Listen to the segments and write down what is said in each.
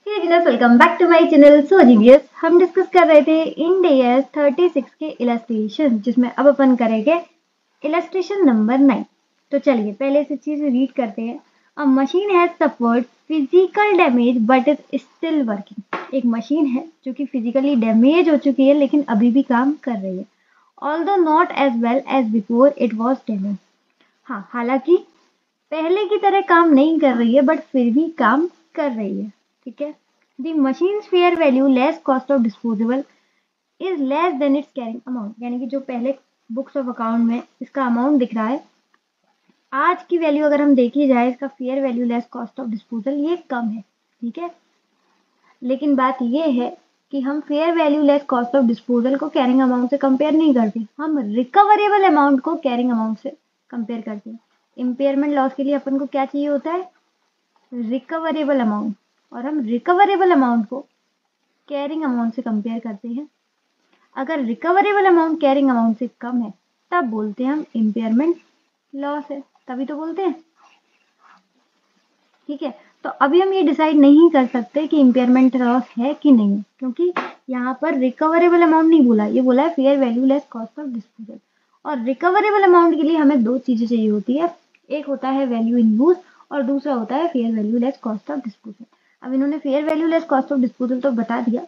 Hey winners, welcome back to my channel. So genius, हम discuss कर रहे थे इंड एएस 36 के इलस्ट्रेशन, जिसमें अब अपन करेंगे इलस्ट्रेशन नंबर 9। तो चलिए पहले से चीज रीड करते हैं। अ machine has suffered physical damage but is still working. एक मशीन है जो कि फिजिकली डैमेज हो चुकी है लेकिन अभी भी काम कर रही है। Although not as well as before it was damage. हाँ, हालांकि पहले की तरह काम नहीं कर रही है बट फिर भी काम कर रही है। ठीक है। The machines fair value less cost of disposable is less than it's carrying amount. यानी कि जो पहले बुक्स ऑफ अकाउंट में इसका अमाउंट दिख रहा है, आज की वैल्यू अगर हम देखी जाए, इसका fair value less cost of disposal ये कम है। ठीक है। लेकिन बात ये है कि हम fair value less cost of disposal को कैरिंग अमाउंट से कंपेयर नहीं करते, हम रिकवरेबल अमाउंट को कैरिंग अमाउंट से कंपेयर करते हैं। इम्पेयरमेंट लॉस के लिए अपन को क्या चाहिए होता है? Recoverable amount. और हम रिकवरेबल अमाउंट को कैरिंग अमाउंट से कंपेयर करते हैं। अगर रिकवरेबल अमाउंट कैरिंग अमाउंट से कम है तब बोलते हैं हम इम्पेयरमेंट लॉस है, तभी तो बोलते हैं। ठीक है। तो अभी हम ये डिसाइड नहीं कर सकते कि इम्पेयरमेंट लॉस है कि नहीं, क्योंकि यहाँ पर रिकवरेबल अमाउंट नहीं बोला, ये बोला है fair value less cost of disposal. और रिकवरेबल अमाउंट के लिए हमें दो चीजें चाहिए होती है, एक होता है वैल्यू इन यूज और दूसरा होता है fair value less cost of disposal. अब इन्होंने fair value less cost of disposal तो बता दिया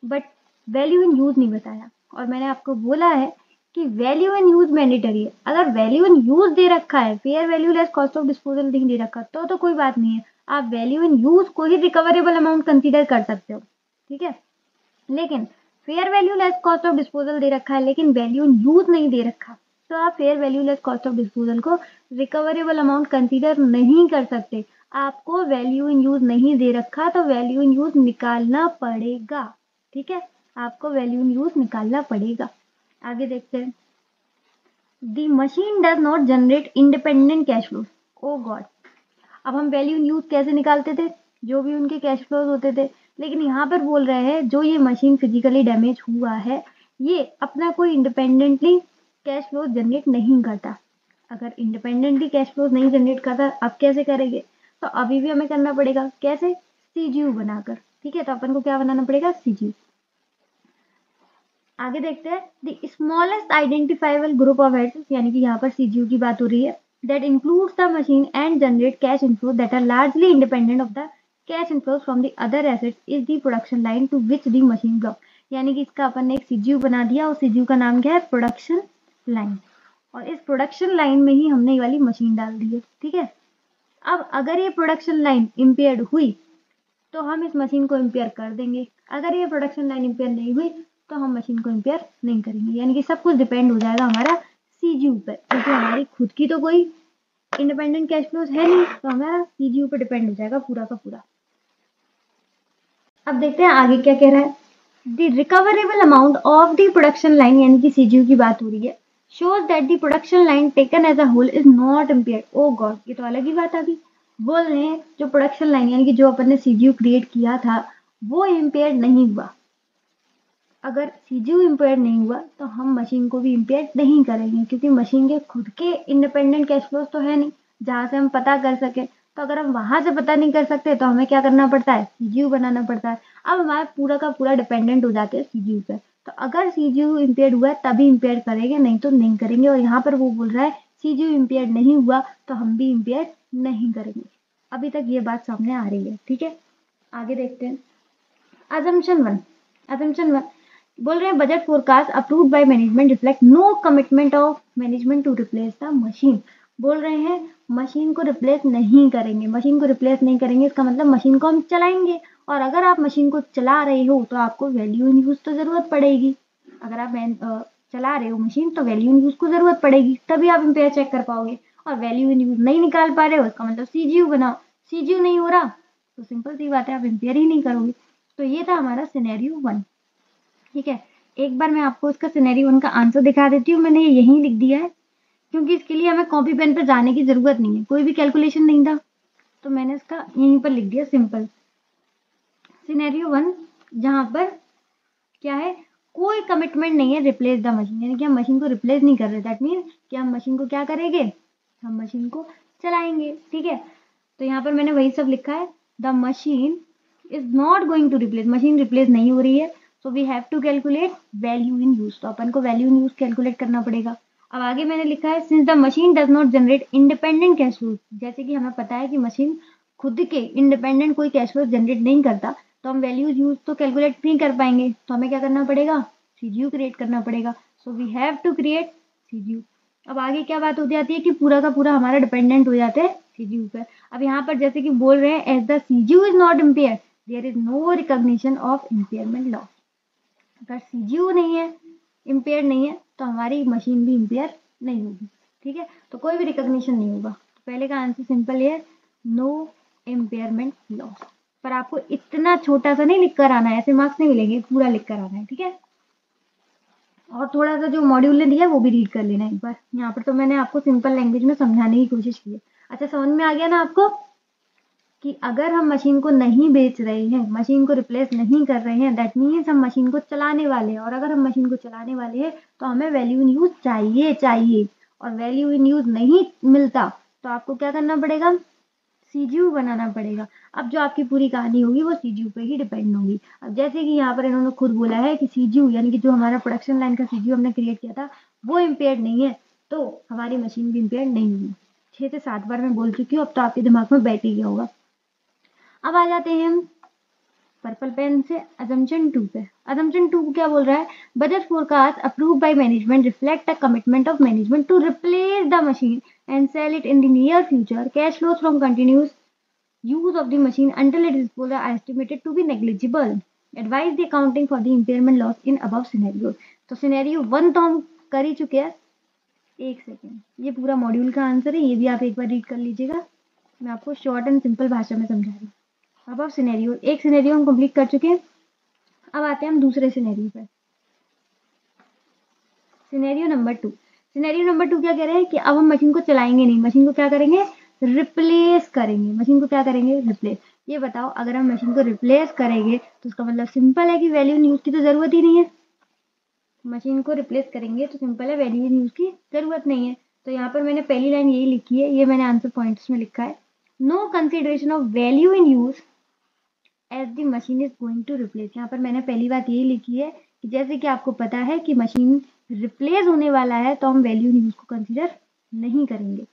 बट वैल्यू इन यूज नहीं बताया। और मैंने आपको बोला है कि वैल्यू इन यूज मैंडेटरी है। अगर वैल्यू इन यूज दे रखा है, fair value less cost of disposal नहीं दे रखा, तो कोई बात नहीं है, आप वैल्यू इन यूज को ही रिकवरेबल अमाउंट कंसीडर कर सकते हो। ठीक है। लेकिन fair value less cost of disposal दे रखा है लेकिन वैल्यू इन यूज नहीं दे रखा, तो आप fair value less cost of disposal को रिकवरेबल अमाउंट कंसीडर नहीं कर सकते। आपको वैल्यू इन यूज नहीं दे रखा तो वैल्यू इन यूज निकालना पड़ेगा। ठीक है। आपको वैल्यू इन यूज निकालना पड़ेगा। आगे देखते हैं। The machine does not generate independent cash flow. Oh god, अब हम वैल्यू इन यूज कैसे निकालते थे? जो भी उनके कैश फ्लोज होते थे। लेकिन यहाँ पर बोल रहे हैं जो ये मशीन फिजिकली डैमेज हुआ है, ये अपना कोई इंडिपेंडेंटली कैश फ्लो जनरेट नहीं करता। अगर इंडिपेंडेंटली कैश फ्लोज नहीं जनरेट करता, अब कैसे करेंगे? तो अभी भी हमें करना पड़ेगा। कैसे? सीजीयू बनाकर। ठीक है। तो अपन को क्या बनाना पड़ेगा? सीजीयू। आगे देखते हैं। The smallest identifiable group of heads, यानी कि यहाँ पर सीजीयू की बात हो रही है, that includes the machine and generate cash inflows that are largely independent of the cash inflows from the other assets is the production line to which the machine belongs। यानी कि इसका अपन ने एक सीजीयू बना दिया और सीजीयू का नाम क्या है? Production line. और इस प्रोडक्शन लाइन में ही हमने ये वाली मशीन डाल दी है। ठीक है। अब अगर ये प्रोडक्शन लाइन इम्पेयर्ड हुई तो हम इस मशीन को इम्पेयर कर देंगे। अगर ये प्रोडक्शन लाइन इम्पेयर नहीं हुई तो हम मशीन को इम्पेयर नहीं करेंगे। यानी कि सब कुछ डिपेंड हो जाएगा हमारा सीजीयू पर, क्योंकि हमारी खुद की तो कोई इंडिपेंडेंट कैश फ्लोज है नहीं, तो हमारा सीजीयू पर डिपेंड हो जाएगा पूरा का पूरा। अब देखते हैं आगे क्या कह रहा है। The recoverable amount of the production line, यानी कि सीजीयू की बात हो रही है, shows that the production line taken as a whole is not impaired। Oh god, ये तो अलग ही बात आ गई। बोल रहे हैं जो प्रोडक्शन लाइन यानी कि जो अपन ने सीजीयू क्रिएट किया था वो इम्पेयर नहीं हुआ। अगर सीजीयू इम्पेयर नहीं हुआ तो हम मशीन को भी इम्पेयर नहीं करेंगे, क्योंकि मशीन के खुद के इंडिपेंडेंट कैश फ्लोज तो है नहीं जहां से हम पता कर सके। तो अगर हम वहां से पता नहीं कर सकते तो हमें क्या करना पड़ता है? सीजीयू बनाना पड़ता है। अब हमारा पूरा का पूरा डिपेंडेंट हो जाते हैं सीजीयू पे। तो अगर सीजीयू इम्पेयर हुआ है तभी इम्पेयर करेंगे, नहीं तो नहीं करेंगे। और यहाँ पर वो बोल रहा है सीजीयू इम्पेयर नहीं हुआ तो हम भी इम्पेयर नहीं करेंगे। अभी तक ये बात सामने आ रही है। ठीक है। आगे देखते हैं। assumption 1। assumption 1 बोल रहे हैं budget forecast approved by management reflect no commitment of management to replace the machine. बोल रहे हैं मशीन को रिप्लेस नहीं करेंगे। मशीन को रिप्लेस नहीं करेंगे इसका मतलब मशीन को हम चलाएंगे। और अगर आप मशीन को चला रहे हो तो आपको वैल्यू इन यूज तो जरूरत पड़ेगी। अगर आप चला रहे हो मशीन तो वैल्यू इन यूज को जरूरत पड़ेगी, तभी आप इम्पेयर चेक कर पाओगे। और वैल्यू इन यूज नहीं निकाल पा रहे हो इसका मतलब सीजीयू बनाओ। सीजीयू नहीं हो रहा तो सिंपल सी बात है, आप इम्पेयर ही नहीं करोगे। तो ये था हमारा सिनेरियो 1। ठीक है। एक बार मैं आपको इसका सिनेरियो 1 का आंसर दिखा देती हूँ। मैंने ये यहीं लिख दिया है क्योंकि इसके लिए हमें कॉपी पेन पर जाने की जरूरत नहीं है, कोई भी कैलकुलेशन नहीं था, तो मैंने इसका यहीं पर लिख दिया सिंपल सिनेरियो 1, जहां पर क्या है? कोई कमिटमेंट नहीं है रिप्लेस द मशीन, यानी कि हम मशीन को रिप्लेस नहीं कर रहे। दैट मीन कि हम मशीन को क्या करेंगे? हम मशीन को चलाएंगे। ठीक है। तो यहाँ पर मैंने वही सब लिखा है। The machine is not going to replace, machine replace नहीं हो रही है, so we have to calculate value in use, तो अपन को वैल्यू इन यूज कैलकुलेट करना पड़ेगा। अब आगे मैंने लिखा है since the machine does not generate independent cash flow, जैसे कि हमें पता है कि मशीन खुद के इंडिपेंडेंट कोई कैश फ्लो जनरेट नहीं करता, तो हम वैल्यूज यूज तो कैलकुलेट नहीं कर पाएंगे, तो हमें क्या करना पड़ेगा, सीजीयू क्रिएट करना पड़ेगा, so we have to create CGU. अब आगे क्या बात हो जाती है कि पूरा का पूरा हमारा डिपेंडेंट हो जाता है सीजीयू पर। अब यहाँ पर जैसे कि बोल रहे हैं as the CGU is not impair there is no recognition of impairment loss. अगर सीजीयू नहीं है, इम्पेयर नहीं है, तो हमारी मशीन भी इम्पेयर नहीं होगी, ठीक है, तो कोई भी रिकॉग्निशन नहीं होगा। तो पहले का आंसर सिंपल है, नो इम्पेयरमेंट लॉस। पर आपको इतना छोटा सा नहीं लिख कर आना है, ऐसे मार्क्स नहीं मिलेंगे, पूरा लिख कर आना है, ठीक है। और थोड़ा सा जो मॉड्यूल ने दिया है वो भी रीड कर लेना एक बार, यहाँ पर तो मैंने आपको सिंपल लैंग्वेज में समझाने की कोशिश की है। अच्छा समझ में आ गया ना आपको कि अगर हम मशीन को नहीं बेच रहे हैं, मशीन को रिप्लेस नहीं कर रहे हैं, दैट मीन्स हम मशीन को चलाने वाले हैं, और अगर हम मशीन को चलाने वाले हैं तो हमें वैल्यू इन यूज चाहिए, और वैल्यू इन यूज नहीं मिलता तो आपको क्या करना पड़ेगा, सीजीयू बनाना पड़ेगा। अब जो आपकी पूरी कहानी होगी वो सीजीयू पे ही डिपेंड होगी। अब जैसे कि यहाँ पर इन्होंने खुद बोला है कि सीजीयू यानी कि जो हमारा प्रोडक्शन लाइन का सीजीयू हमने क्रिएट किया था वो इम्पेयर्ड नहीं है, तो हमारी मशीन भी इम्पेयर्ड नहीं होगी। 6 से 7 बार मैं बोल चुकी हूँ, अब तो आपके दिमाग में बैठ ही गया होगा। अब आ जाते हैं हम पर्पल पेन से assumption 2 पे। assumption 2 क्या बोल रहा है, budget forecast approve by management reflect a commitment of management to replace the machine and sell it in the near future, cash flows from continuous use of the machine until its disposal are estimated to be negligible. Advise the accounting for the impairment loss in above scenario। तो scenario 1 तो हम कर ही चुके हैं। एक second, ये पूरा module का आंसर है, ये भी आप एक बार रीड कर लीजिएगा, मैं आपको शॉर्ट एंड सिंपल भाषा में समझा रही हूँ। अब सिनेरियो एक सिनेरियो हम कंप्लीट कर चुके हैं, अब आते हैं हम दूसरे सिनेरियो पर। सिनेरियो नंबर 2, सिनेरियो नंबर 2 क्या कह रहे हैं कि अब हम मशीन को चलाएंगे नहीं, मशीन को क्या करेंगे, रिप्लेस करेंगे, मशीन को क्या करेंगे, रिप्लेस। ये बताओ अगर हम मशीन को रिप्लेस करेंगे तो उसका मतलब सिंपल है कि वैल्यू इन यूज की तो जरूरत ही नहीं है। मशीन को रिप्लेस करेंगे तो सिंपल है वैल्यू इन यूज की जरूरत नहीं है। तो यहाँ पर मैंने पहली लाइन यही लिखी है, ये मैंने आंसर पॉइंट्स में लिखा है, no consideration of value in use as the machine is going to replace. यहाँ पर मैंने पहली बात यही लिखी है कि जैसे कि आपको पता है कि मशीन रिप्लेस होने वाला है तो हम वैल्यू इन यूज को कंसिडर नहीं करेंगे।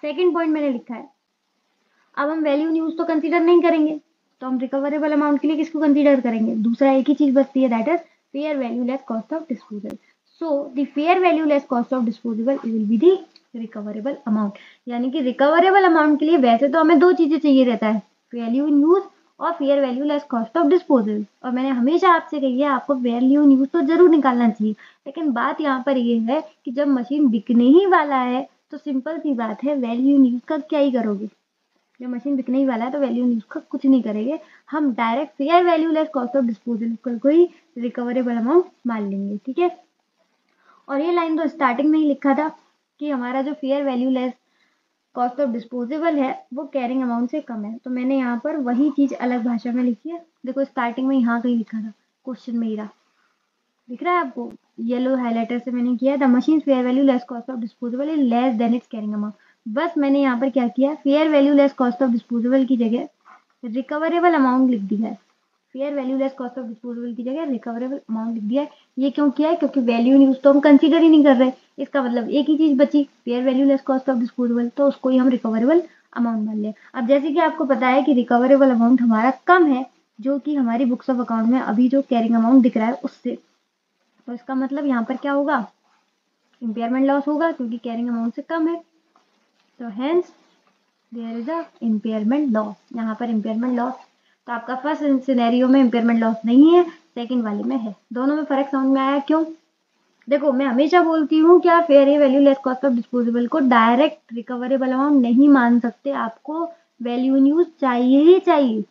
सेकंड पॉइंट मैंने लिखा है, अब हम वैल्यू इन यूज तो कंसिडर नहीं करेंगे तो हम रिकवरेबल अमाउंट के लिए किसको कंसिडर करेंगे, दूसरा एक ही चीज बचती है, that is fair value less cost of disposal. So the fair value less cost of disposable will be the recoverable amount. यानी कि रिकवरेबल अमाउंट के लिए वैसे तो हमें दो चीजें चाहिए रहता है, वैल्यू इन यूज और fair value less cost of disposal. और मैंने हमेशा आपसे कही है आपको वैल्यू इन यूज तो जरूर निकालना चाहिए, लेकिन बात यहाँ पर ये है कि जब मशीन बिकने ही वाला है तो सिंपल सी बात है वैल्यू इन यूज का क्या ही करोगे, जब मशीन बिकने ही वाला है तो वैल्यू इन यूज का कुछ नहीं करेंगे, हम direct fair value less cost of disposal को ही रिकवरेबल अमाउंट मान लेंगे, ठीक है। और ये लाइन तो स्टार्टिंग में ही लिखा था कि हमारा जो fair value less cost of disposable है वो कैरिंग अमाउंट से कम है, तो मैंने यहाँ पर वही चीज अलग भाषा में लिखी है। देखो स्टार्टिंग में यहाँ कहीं लिखा था, क्वेश्चन में ही रहा, दिख रहा है आपको, येलो हाईलाइटर से मैंने किया the machine fair value less cost of disposable is less than it's carrying amount. बस मैंने यहाँ पर क्या किया, fair value less cost of disposable की जगह रिकवरेबल अमाउंट लिख दिया है, fair value less cost of disposable की जगह रिकवरेबल अमाउंट लिख दिया है। ये क्यों किया है, क्योंकि वैल्यू इन यूज तो हम कंसीडर ही नहीं कर रहे, इसका मतलब एक ही चीज बची fair value less cost of disposable, तो उसको ही हम रिकवरेबल अमाउंट मान लें। अब जैसे कि आपको पता है कि रिकवरेबल अमाउंट हमारा कम है, जो कि हमारी बुक्स ऑफ अकाउंट में अभी जो कैरिंग अमाउंट दिख रहा है उससे, तो इसका मतलब यहाँ पर क्या होगा, इम्पेयरमेंट लॉस होगा क्योंकि कैरिंग अमाउंट से कम है, तो hence there is a impairment loss. यहाँ पर इम्पेयरमेंट लॉस, तो आपका फर्स्ट सिनेरियो में इम्पेयरमेंट लॉस नहीं है, सेकंड वाले में है। दोनों में फर्क समझ में आया क्यों, देखो मैं हमेशा बोलती हूँ क्या fair value less cost of disposable को डायरेक्ट रिकवरेबल अमाउंट नहीं मान सकते, आपको वैल्यू इन यूज चाहिए ही चाहिए।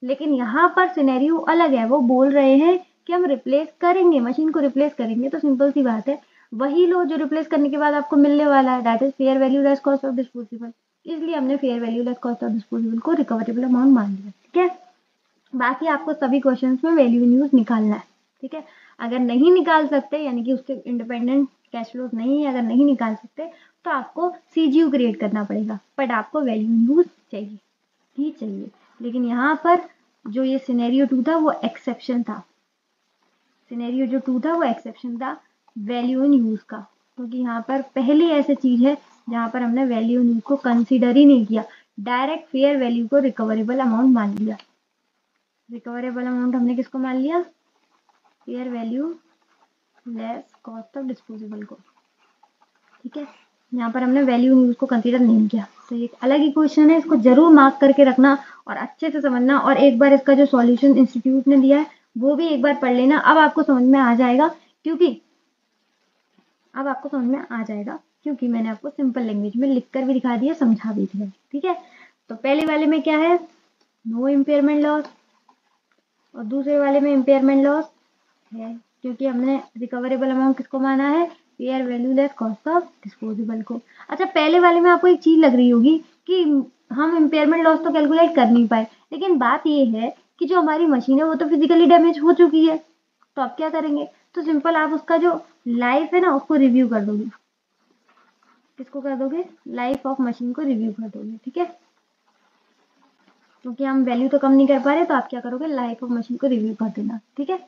लेकिन यहाँ पर सिनेरियो अलग है, वो बोल रहे हैं कि हम रिप्लेस करेंगे, मशीन को रिप्लेस करेंगे, तो सिंपल सी बात है वही लो जो रिप्लेस करने के बाद आपको मिलने वाला है, that is fair value less cost of disposable. इसलिए हमने fair value less cost of disposable को रिकवरेबल अमाउंट मान लिया, ठीक है। बाकी आपको सभी क्वेश्चंस में वैल्यू इन यूज निकालना है, ठीक है। अगर नहीं निकाल सकते यानी कि उसके इंडिपेंडेंट कैश फ्लोज नहीं है, अगर नहीं निकाल सकते तो आपको सीजीयू क्रिएट करना पड़ेगा, बट आपको वैल्यू इन यूज चाहिए ही चाहिए। लेकिन यहाँ पर जो ये सिनेरियो 2 था वो एक्सेप्शन था, सिनेरियो जो 2 था वो एक्सेप्शन था वैल्यू इन यूज का, क्योंकि यहाँ पर पहली ऐसी चीज है जहाँ पर हमने वैल्यू इन यूज को कंसीडर ही नहीं किया, डायरेक्ट फेयर वैल्यू को रिकवरेबल अमाउंट मान लिया। रिकवरेबल अमाउंट हमने किसको मान लिया? Fair value less cost of disposable को, ठीक है। यहाँ पर हमने वैल्यू यूज को कंसीडर नहीं किया, तो ये एक अलग ही क्वेश्चन है, इसको जरूर मार्क करके रखना और अच्छे से समझना, और एक बार इसका जो सॉल्यूशन इंस्टीट्यूट ने दिया है वो भी एक बार पढ़ लेना। अब आपको समझ में आ जाएगा, क्योंकि मैंने आपको सिंपल लैंग्वेज में लिख कर भी दिखा दिया, समझा भी दिया, ठीक है। तो पहले वाले में क्या है? नो इम्पेयरमेंट लॉस, और दूसरे वाले में इम्पेयरमेंट लॉस है, क्योंकि हमने रिकवरेबल अमाउंट किसको माना है? Fair value less cost of disposable को। अच्छा, पहले वाले में आपको एक चीज लग रही होगी कि हम इम्पेयरमेंट लॉस तो कैलकुलेट कर नहीं पाए, लेकिन बात ये है कि जो हमारी मशीन है वो तो फिजिकली डैमेज हो चुकी है, तो आप क्या करेंगे? तो सिंपल आप उसका जो लाइफ है ना उसको रिव्यू कर दोगे। किसको कर दोगे? लाइफ ऑफ मशीन को रिव्यू कर दोगे, ठीक है। क्योंकि हम वैल्यू तो कम नहीं कर पा रहे, तो आप क्या करोगे? लाइफ ऑफ मशीन को रिव्यू कर देना, ठीक है।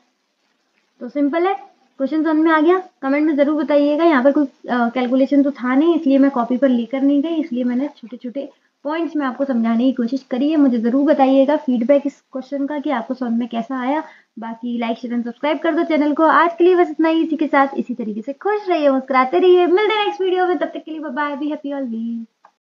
तो सिंपल है, क्वेश्चन समझ में आ गया? कमेंट में जरूर बताइएगा। यहाँ पर कोई कैलकुलेशन तो था नहीं, इसलिए मैं कॉपी पर लेकर नहीं गई, इसलिए मैंने छोटे छोटे पॉइंट्स में आपको समझाने की कोशिश करी है। मुझे जरूर बताइएगा फीडबैक इस क्वेश्चन का कि आपको समझ में कैसा आया। बाकी लाइक शेयर एंड सब्सक्राइब कर दो चैनल को। आज के लिए बस इतना ही, इसी के साथ इसी तरीके से खुश रहिए, मुस्कुराते रहिए। मिलते हैं नेक्स्ट वीडियो में, तब तक के लिए bye bye, be happy always.